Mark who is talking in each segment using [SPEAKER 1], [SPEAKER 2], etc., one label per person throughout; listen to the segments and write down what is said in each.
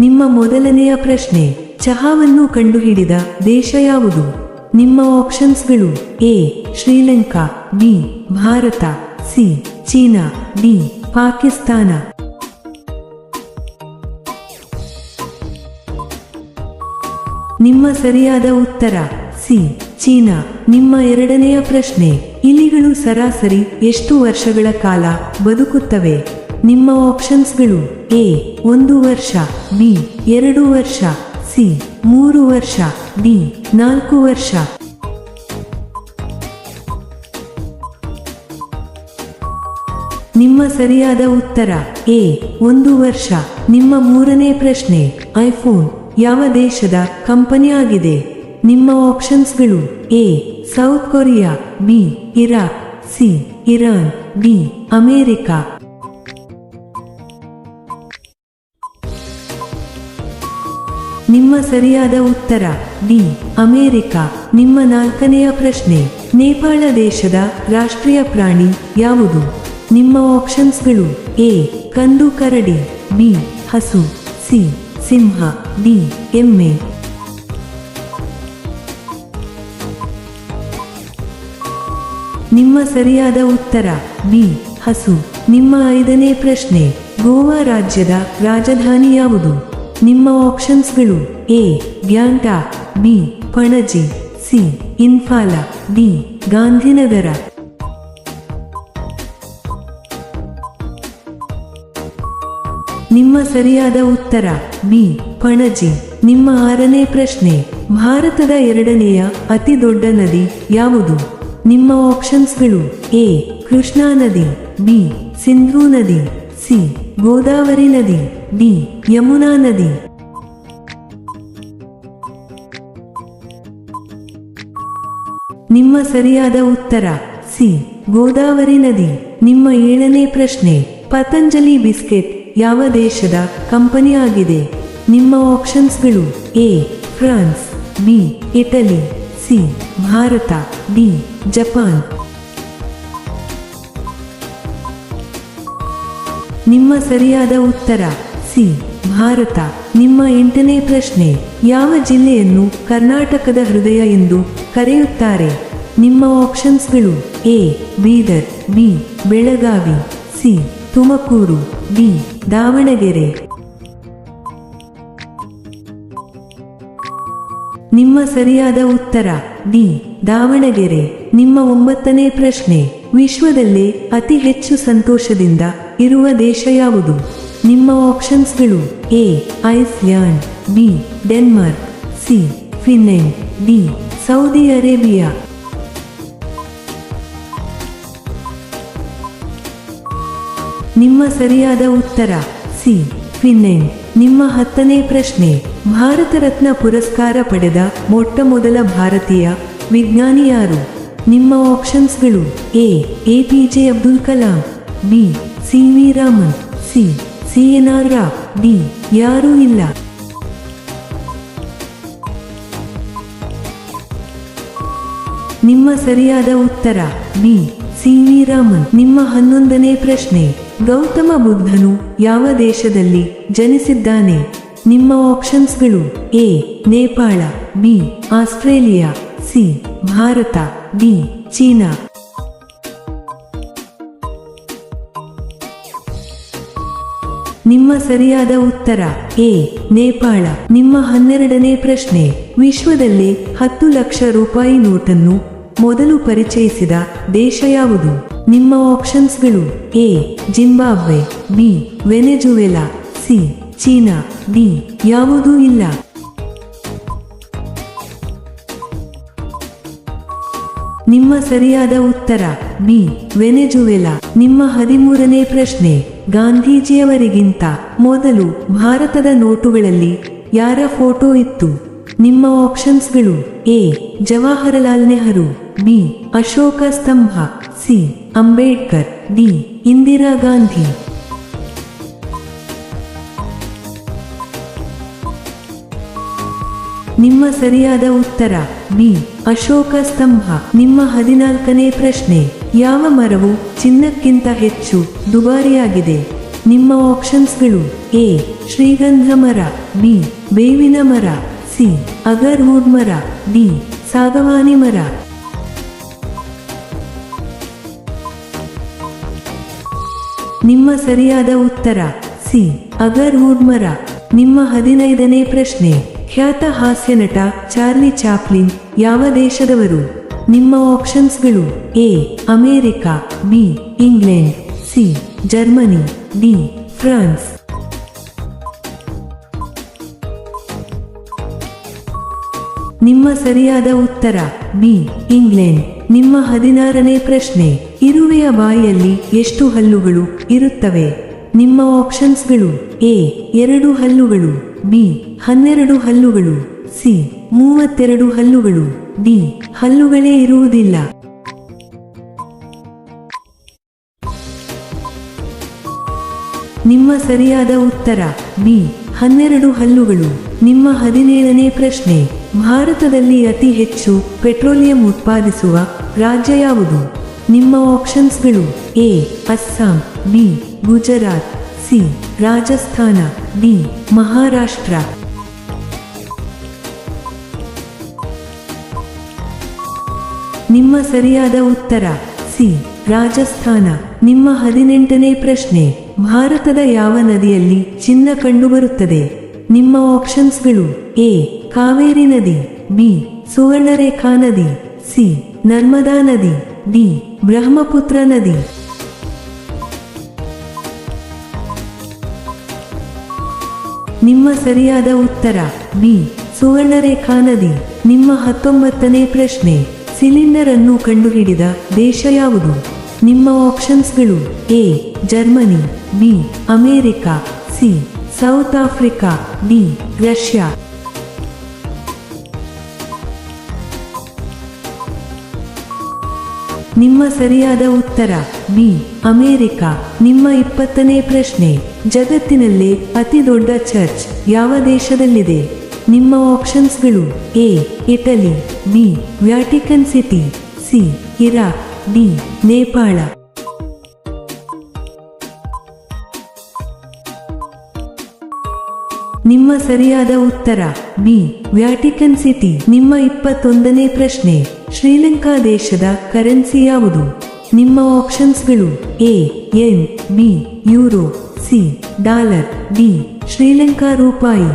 [SPEAKER 1] ನಿಮ್ಮ ಮೊದಲನೆಯ ಪ್ರಶ್ನೆ, ಚಹಾವನ್ನು ಕಂಡುಹಿಡಿದ ದೇಶ ಯಾವುದು? ನಿಮ್ಮ ಆಪ್ಷನ್ಸ್ಗಳು: A Sri Lanka, B Bharat, C China, D Pakistan. ನಿಮ್ಮ ಸರಿಯಾದ ಉತ್ತರ ಸಿ ಚೀನಾ. ನಿಮ್ಮ ಎರಡನೆಯ ಪ್ರಶ್ನೆ, ಇಲಿಗಳು ಸರಾಸರಿ ಎಷ್ಟು ವರ್ಷಗಳ ಕಾಲ ಬದುಕುತ್ತವೆ? ನಿಮ್ಮ ಆಪ್ಷನ್ಸ್ಗಳು: ಎ 1 ವರ್ಷ, ಬಿ 2 ವರ್ಷ, ಸಿ 3 ವರ್ಷ, ಡಿ 4 ವರ್ಷ. ನಿಮ್ಮ ಸರಿಯಾದ ಉತ್ತರ ಎ 1 ವರ್ಷ. ನಿಮ್ಮ ಮೂರನೇ ಪ್ರಶ್ನೆ, ಐಫೋನ್ ಯಾವ ದೇಶದ ಕಂಪನಿ ಆಗಿದೆ? ನಿಮ್ಮ ಆಪ್ಷನ್ಸ್ಗಳು: A South Korea, B Iraq, C Iran, D America. ನಿಮ್ಮ ಸರಿಯಾದ ಉತ್ತರ ಡಿ ಅಮೆರಿಕ. ನಿಮ್ಮ ನಾಲ್ಕನೆಯ ಪ್ರಶ್ನೆ, ನೇಪಾಳ ದೇಶದ ರಾಷ್ಟ್ರೀಯ ಪ್ರಾಣಿ ಯಾವುದು? ನಿಮ್ಮ ಆಪ್ಷನ್ಸ್ಗಳು: ಎ ಕಂದು ಕರಡಿ, ಬಿ ಹಸು, ಸಿ ಸಿಂಹ, ಡಿ ಎಮ್ಮೆ. ನಿಮ್ಮ ಸರಿಯಾದ ಉತ್ತರ ಬಿ ಹಸು. ನಿಮ್ಮ ಐದನೇ ಪ್ರಶ್ನೆ, ಗೋವಾ ರಾಜ್ಯದ ರಾಜಧಾನಿ ಯಾವುದು? ನಿಮ್ಮ ಆಪ್ಷನ್ಸ್ಗಳು: A Gangtok, B Panaji, C Imphal, D Gandhinagar. ನಿಮ್ಮ ಸರಿಯಾದ ಉತ್ತರ ಬಿ ಪಣಜಿ. ನಿಮ್ಮ ಆರನೇ ಪ್ರಶ್ನೆ, ಭಾರತದ ಎರಡನೆಯ ಅತಿ ದೊಡ್ಡ ನದಿ ಯಾವುದು? ನಿಮ್ಮ ಆಪ್ಷನ್ಸ್ಗಳು: ಎ ಕೃಷ್ಣಾ ನದಿ, ಬಿ ಸಿಂಧೂ ನದಿ, ಸಿ ಗೋದಾವರಿ ನದಿ, ಡಿ ಯಮುನಾ ನದಿ. ನಿಮ್ಮ ಸರಿಯಾದ ಉತ್ತರ ಸಿ ಗೋದಾವರಿ ನದಿ. ನಿಮ್ಮ ಏಳನೇ ಪ್ರಶ್ನೆ, ಪತಂಜಲಿ ಬಿಸ್ಕೆಟ್ ಯಾವ ದೇಶದ ಕಂಪನಿ ಆಗಿದೆ? ನಿಮ್ಮ ಆಪ್ಷನ್ಸ್ಗಳು: A France, B Italy, C Bharat, D Japan. ನಿಮ್ಮ ಸರಿಯಾದ ಉತ್ತರ ಸಿ ಭಾರತ. ನಿಮ್ಮ ಎಂಟನೇ ಪ್ರಶ್ನೆ, ಯಾವ ಜಿಲ್ಲೆಯನ್ನು ಕರ್ನಾಟಕದ ಹೃದಯ ಎಂದು ಕರೆಯುತ್ತಾರೆ? ನಿಮ್ಮ ಆಪ್ಷನ್ಸ್ಗಳು: A Bidar, B Belagavi, C Tumakuru, D Davanagere. ನಿಮ್ಮ ಸರಿಯಾದ ಉತ್ತರ ಡಿ ದಾವಣಗೆರೆ. ನಿಮ್ಮ ಒಂಬತ್ತನೇ ಪ್ರಶ್ನೆ, ವಿಶ್ವದಲ್ಲೇ ಅತಿ ಹೆಚ್ಚು ಸಂತೋಷದಿಂದ ಇರುವ ದೇಶ ಯಾವುದು? ನಿಮ್ಮ ಆಪ್ಷನ್ಸ್ಗಳು: A Iceland, B Denmark, C Finland, D Saudi Arabia. ನಿಮ್ಮ ಸರಿಯಾದ ಉತ್ತರ ಸಿ ಫಿನ್ಲೆಂಡ್. ನಿಮ್ಮ 10ನೇ ಪ್ರಶ್ನೆ, ಭಾರತ ರತ್ನ ಪುರಸ್ಕಾರ ಪಡೆದ ಮೊಟ್ಟಮೊದಲ ಭಾರತೀಯ ವಿಜ್ಞಾನಿ ಯಾರು? ನಿಮ್ಮ ಆಪ್ಷನ್ಸ್ಗಳು: A APJ Abdul Kalam, B CV. Raman, C CNR. Rao, D ಯಾರೂ ಇಲ್ಲ. ನಿಮ್ಮ ಸರಿಯಾದ ಉತ್ತರ ಬಿ ಸಿ.ವಿ. ರಾಮನ್. ನಿಮ್ಮ 11ನೇ ಪ್ರಶ್ನೆ, ಗೌತಮ ಬುದ್ಧನು ಯಾವ ದೇಶದಲ್ಲಿ ಜನಿಸಿದ್ದಾನೆ? ನಿಮ್ಮ ಆಪ್ಷನ್ಸ್ಗಳು: A Nepal, B Australia, C Bharat, D China. ನಿಮ್ಮ ಸರಿಯಾದ ಉತ್ತರ ಎ ನೇಪಾಳ. ನಿಮ್ಮ 12ನೇ ಪ್ರಶ್ನೆ, ವಿಶ್ವದಲ್ಲೇ 10 ಲಕ್ಷ ರೂಪಾಯಿ ನೋಟನ್ನು ಮೊದಲು ಪರಿಚಯಿಸಿದ ದೇಶ ಯಾವುದು? ನಿಮ್ಮ ಆಪ್ಷನ್ಸ್ಗಳು: A Zimbabwe, B Venezuela, C China, D ಯಾವುದೂ ಇಲ್ಲ. ನಿಮ್ಮ ಸರಿಯಾದ ಉತ್ತರ ಬಿ ವೆನೆಜುವೆಲಾ. ನಿಮ್ಮ 13ನೇ ಪ್ರಶ್ನೆ, ಗಾಂಧೀಜಿಯವರಿಗಿಂತ ಮೊದಲು ಭಾರತದ ನೋಟುಗಳಲ್ಲಿ ಯಾರ ಫೋಟೋ ಇತ್ತು? ನಿಮ್ಮ ಆಪ್ಷನ್ಸ್ಗಳು: ಎ ಜವಾಹರಲಾಲ್ ನೆಹರು, ಬಿ ಅಶೋಕ ಸ್ತಂಭ, ಸಿ ಅಂಬೇಡ್ಕರ್, ಡಿ ಇಂದಿರಾ ಗಾಂಧಿ. ನಿಮ್ಮ ಸರಿಯಾದ ಉತ್ತರ ಬಿ ಅಶೋಕ ಸ್ತಂಭ. ನಿಮ್ಮ 14ನೇ ಪ್ರಶ್ನೆ, ಯಾವ ಮರವು ಚಿನ್ನಕ್ಕಿಂತ ಹೆಚ್ಚು ದುಬಾರಿಯಾಗಿದೆ? ನಿಮ್ಮ ಆಪ್ಷನ್ಸ್ಗಳು: ಎ ಶ್ರೀಗಂಧ ಮರ, ಬಿ ಬೇವಿನ ಮರ, ಸಿ ಅಗರ್ವುಡ್ ಮರ, ಡಿ ಸಾಗವಾನಿ ಮರ. ನಿಮ್ಮ ಸರಿಯಾದ ಉತ್ತರ ಸಿ ಅಗರ್ವುಡ್ ಮರ. ನಿಮ್ಮ 15ನೇ ಪ್ರಶ್ನೆ: ಖ್ಯಾತ ಹಾಸ್ಯ ನಟ ಚಾರ್ಲಿ ಚಾಪ್ಲಿನ್ ಯಾವ ದೇಶದವರು? ನಿಮ್ಮ ಆಪ್ಷನ್ಸ್ಗಳು: A America, B England, C Germany, D France. ನಿಮ್ಮ ಸರಿಯಾದ ಉತ್ತರ ಬಿ ಇಂಗ್ಲೆಂಡ್. ನಿಮ್ಮ 16ನೇ ಪ್ರಶ್ನೆ: ಇರುವೆಯ ಬಾಯಿಯಲ್ಲಿ ಎಷ್ಟು ಹಲ್ಲುಗಳು ಇರುತ್ತವೆ? ನಿಮ್ಮ ಆಪ್ಷನ್ಸ್ಗಳು: ಎ 2 ಹಲ್ಲುಗಳು, ಬಿ 12 ಹಲ್ಲುಗಳು, ಸಿ 32 ಹಲ್ಲುಗಳು, ಡಿ ಹಲ್ಲುಗಳೇ ಇರುವುದಿಲ್ಲ. ನಿಮ್ಮ ಸರಿಯಾದ ಉತ್ತರ ಬಿ 12 ಹಲ್ಲುಗಳು. ನಿಮ್ಮ 17ನೇ ಪ್ರಶ್ನೆ: ಭಾರತದಲ್ಲಿ ಅತಿ ಹೆಚ್ಚು ಪೆಟ್ರೋಲಿಯಂ ಉತ್ಪಾದಿಸುವ ರಾಜ್ಯ ಯಾವುದು? ನಿಮ್ಮ ಆಪ್ಷನ್ಸ್ಗಳು: A Assam, B Gujarat, C Rajasthan, D Maharashtra. ನಿಮ್ಮ ಸರಿಯಾದ ಉತ್ತರ ಸಿ ರಾಜಸ್ಥಾನ. ನಿಮ್ಮ 18ನೇ ಪ್ರಶ್ನೆ: ಭಾರತದ ಯಾವ ನದಿಯಲ್ಲಿ ಚಿನ್ನ ಕಂಡುಬರುತ್ತದೆ? ನಿಮ್ಮ ಆಪ್ಷನ್ಸ್ಗಳು: ಎ ಕಾವೇರಿ ನದಿ, ಬಿ ಸುವರ್ಣರೇಖಾ ನದಿ, ಸಿ ನರ್ಮದಾ ನದಿ, ಡಿ ಬ್ರಹ್ಮಪುತ್ರ ನದಿ. ನಿಮ್ಮ ಸರಿಯಾದ ಉತ್ತರ ಬಿ ಸುವರ್ಣರೇಖಾ ನದಿ. ನಿಮ್ಮ 19ನೇ ಪ್ರಶ್ನೆ: ಸಿಲಿಂಡರ್ ಅನ್ನು ಕಂಡುಹಿಡಿದ ದೇಶ ಯಾವುದು? ನಿಮ್ಮ ಆಪ್ಷನ್ಸ್ಗಳು: A Germany, B America, C South Africa, D Russia. ನಿಮ್ಮ ಸರಿಯಾದ ಉತ್ತರ ಬಿ ಅಮೇರಿಕಾ. ನಿಮ್ಮ 20ನೇ ಪ್ರಶ್ನೆ: ಜಗತ್ತಿನಲ್ಲೇ ಅತಿ ದೊಡ್ಡ ಚರ್ಚ್ ಯಾವ ದೇಶದಲ್ಲಿದೆ? ನಿಮ್ಮ ಆಪ್ಷನ್ಸ್ಗಳು: A Italy, B Vatican City, C Iraq, D Nepal. ನಿಮ್ಮ ಸರಿಯಾದ ಉತ್ತರ ಬಿ ವ್ಯಾಟಿಕನ್ ಸಿಟಿ. ನಿಮ್ಮ 21ನೇ ಪ್ರಶ್ನೆ: ಶ್ರೀಲಂಕಾ ದೇಶದ ಕರೆನ್ಸಿ ಯಾವುದು? ನಿಮ್ಮ ಆಪ್ಷನ್ಸ್ಗಳು: ಎ ಯೆನ್, B euro, C dollar, D Sri Lanka ರೂಪಾಯಿ.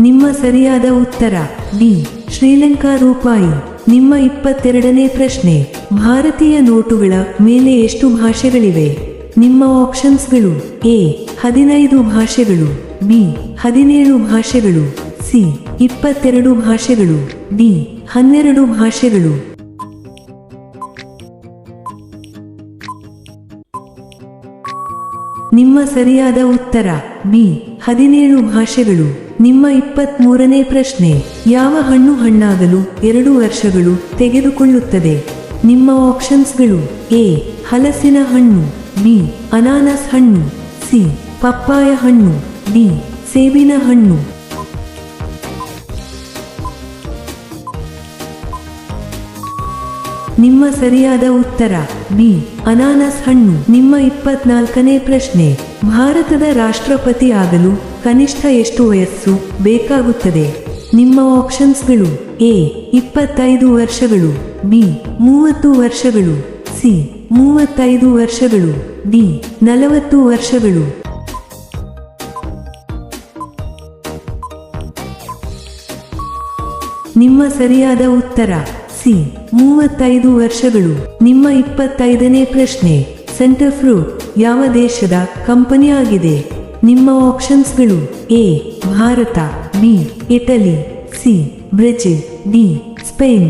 [SPEAKER 1] ನಿಮ್ಮ ಸರಿಯಾದ ಉತ್ತರ ಡಿ ಶ್ರೀಲಂಕಾ ರೂಪಾಯಿ. ನಿಮ್ಮ 22ನೇ ಪ್ರಶ್ನೆ: ಭಾರತೀಯ ನೋಟುಗಳ ಮೇಲೆ ಎಷ್ಟು ಭಾಷೆಗಳಿವೆ? ನಿಮ್ಮ ಆಪ್ಷನ್ಸ್ಗಳು: ಎ 15 ಭಾಷೆಗಳು, ಬಿ 17 ಭಾಷೆಗಳು, ಸಿ 22 ಭಾಷೆಗಳು, ಡಿ 12 ಭಾಷೆಗಳು. ನಿಮ್ಮ ಸರಿಯಾದ ಉತ್ತರ ಬಿ 17 ಭಾಷೆಗಳು. ನಿಮ್ಮ 23ನೇ ಪ್ರಶ್ನೆ: ಯಾವ ಹಣ್ಣು ಹಣ್ಣಾಗಲು 2 ವರ್ಷಗಳು ತೆಗೆದುಕೊಳ್ಳುತ್ತದೆ? ನಿಮ್ಮ ಆಪ್ಷನ್ಸ್ಗಳು: ಎ ಹಲಸಿನ ಹಣ್ಣು, ಬಿ ಅನಾನಸ್ ಹಣ್ಣು, ಸಿ ಪಪ್ಪಾಯ ಹಣ್ಣು, ಡಿ ಸೇಬಿನ ಹಣ್ಣು. ನಿಮ್ಮ ಸರಿಯಾದ ಉತ್ತರ ಬಿ ಅನಾನಸ್ ಹಣ್ಣು. ನಿಮ್ಮ 24ನೇ ಪ್ರಶ್ನೆ: ಭಾರತದ ರಾಷ್ಟ್ರಪತಿ ಆಗಲು ಕನಿಷ್ಠ ಎಷ್ಟು ವಯಸ್ಸು ಬೇಕಾಗುತ್ತದೆ? ನಿಮ್ಮ ಆಪ್ಷನ್ಸ್ಗಳು: ಎ 25 ವರ್ಷಗಳು, ಬಿ 30 ವರ್ಷಗಳು, ಸಿ 35 ವರ್ಷಗಳು, ಡಿ 40 ವರ್ಷಗಳು. ನಿಮ್ಮ ಸರಿಯಾದ ಉತ್ತರ ಸಿ 35 ವರ್ಷಗಳು. ನಿಮ್ಮ 25ನೇ ಪ್ರಶ್ನೆ: ಸೆಂಟರ್ ಫ್ರೂಟ್ ಯಾವ ದೇಶದ ಕಂಪನಿ ಆಗಿದೆ? ನಿಮ್ಮ ಆಪ್ಷನ್ಸ್ಗಳು: A Bharat, B Italy, C Brazil, D Spain.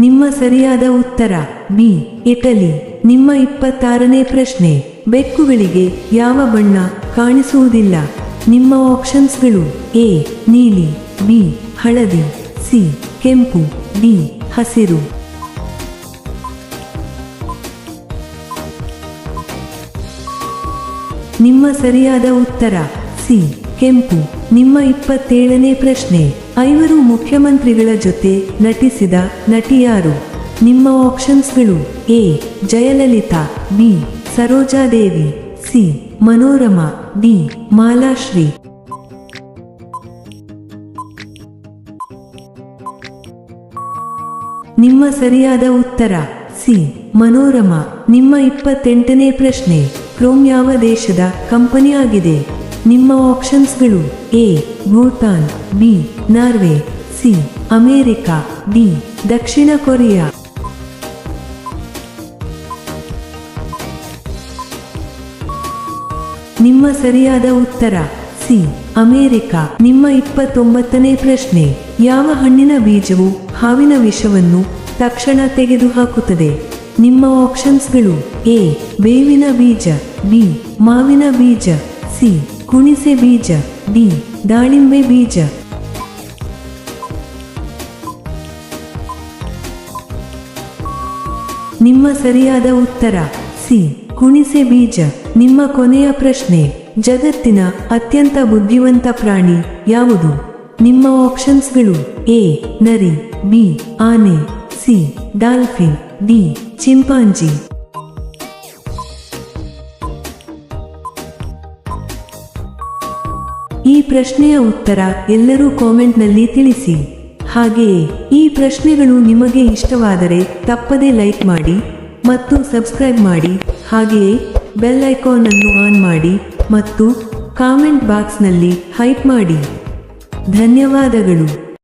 [SPEAKER 1] ನಿಮ್ಮ ಸರಿಯಾದ ಉತ್ತರ ಬಿ ಇಟಲಿ. ನಿಮ್ಮ 26ನೇ ಪ್ರಶ್ನೆ: ಬೆಕ್ಕುಗಳಿಗೆ ಯಾವ ಬಣ್ಣ ಕಾಣಿಸುವುದಿಲ್ಲ? ನಿಮ್ಮ ಆಪ್ಷನ್ಸ್ಗಳು: ಎ ನೀಲಿ, ಬಿ ಹಳದಿ, ಸಿ ಕೆಂಪು, ಡಿ ಹಸಿರು. ನಿಮ್ಮ ಸರಿಯಾದ ಉತ್ತರ ಸಿ ಕೆಂಪು. ನಿಮ್ಮ 27ನೇ ಪ್ರಶ್ನೆ, 5 ಮುಖ್ಯಮಂತ್ರಿಗಳ ಜೊತೆ ನಟಿಸಿದ ನಟಿ ಯಾರು? ನಿಮ್ಮ ಆಪ್ಷನ್ಸ್ಗಳು: A Jayalalithaa, B Sarojadevi, C Manorama, D Malashri. ನಿಮ್ಮ ಸರಿಯಾದ ಉತ್ತರ ಸಿ ಮನೋರಮಾ. ನಿಮ್ಮ 28ನೇ ಪ್ರಶ್ನೆ, ಕ್ರೋಮ್ ಯಾವ ದೇಶದ ಕಂಪನಿ ಆಗಿದೆ? ನಿಮ್ಮ ಆಪ್ಷನ್ಸ್ಗಳು: A Bhutan, B Norway, C America, D ದಕ್ಷಿಣ ಕೊರಿಯಾ. ನಿಮ್ಮ ಸರಿಯಾದ ಉತ್ತರ ಸಿ ಅಮೇರಿಕಾ. ನಿಮ್ಮ 29ನೇ ಪ್ರಶ್ನೆ, ಯಾವ ಹಣ್ಣಿನ ಬೀಜವು ಹಾವಿನ ವಿಷವನ್ನು ತಕ್ಷಣ ತೆಗೆದುಹಾಕುತ್ತದೆ? ನಿಮ್ಮ ಆಪ್ಷನ್ಸ್ಗಳು: ಎ ಬೇವಿನ ಬೀಜ, ಬಿ ಮಾವಿನ ಬೀಜ, ಸಿ ಹುಣಿಸೆ ಬೀಜ, ಡಿ ದಾಳಿಂಬೆ ಬೀಜ. ನಿಮ್ಮ ಸರಿಯಾದ ಉತ್ತರ ಸಿ ಹುಣಿಸೆ ಬೀಜ. ನಿಮ್ಮ ಕೊನೆಯ ಪ್ರಶ್ನೆ, ಜಗತ್ತಿನ ಅತ್ಯಂತ ಬುದ್ಧಿವಂತ ಪ್ರಾಣಿ ಯಾವುದು? ನಿಮ್ಮ ಆಪ್ಷನ್ಸ್ಗಳು: ಎ ನರಿ, ಬಿ ಆನೆ, ಸಿ ಡಾಲ್ಫಿನ್, ಡಿ ಚಿಂಪಾಂಜಿ. ಈ ಪ್ರಶ್ನೆಯ ಉತ್ತರ ಎಲ್ಲರೂ ಕಾಮೆಂಟ್ನಲ್ಲಿ ತಿಳಿಸಿ. ಹಾಗೆಯೇ ಈ ಪ್ರಶ್ನೆಗಳು ನಿಮಗೆ ಇಷ್ಟವಾದರೆ ತಪ್ಪದೇ ಲೈಕ್ ಮಾಡಿ ಮತ್ತು ಸಬ್ಸ್ಕ್ರೈಬ್ ಮಾಡಿ. ಹಾಗೆಯೇ ಬೆಲ್ ಐಕಾನ್ ಅನ್ನು ಆನ್ ಮಾಡಿ ಮತ್ತು ಕಾಮೆಂಟ್ ಬಾಕ್ಸ್ನಲ್ಲಿ ಹೈಪ್ ಮಾಡಿ. ಧನ್ಯವಾದಗಳು.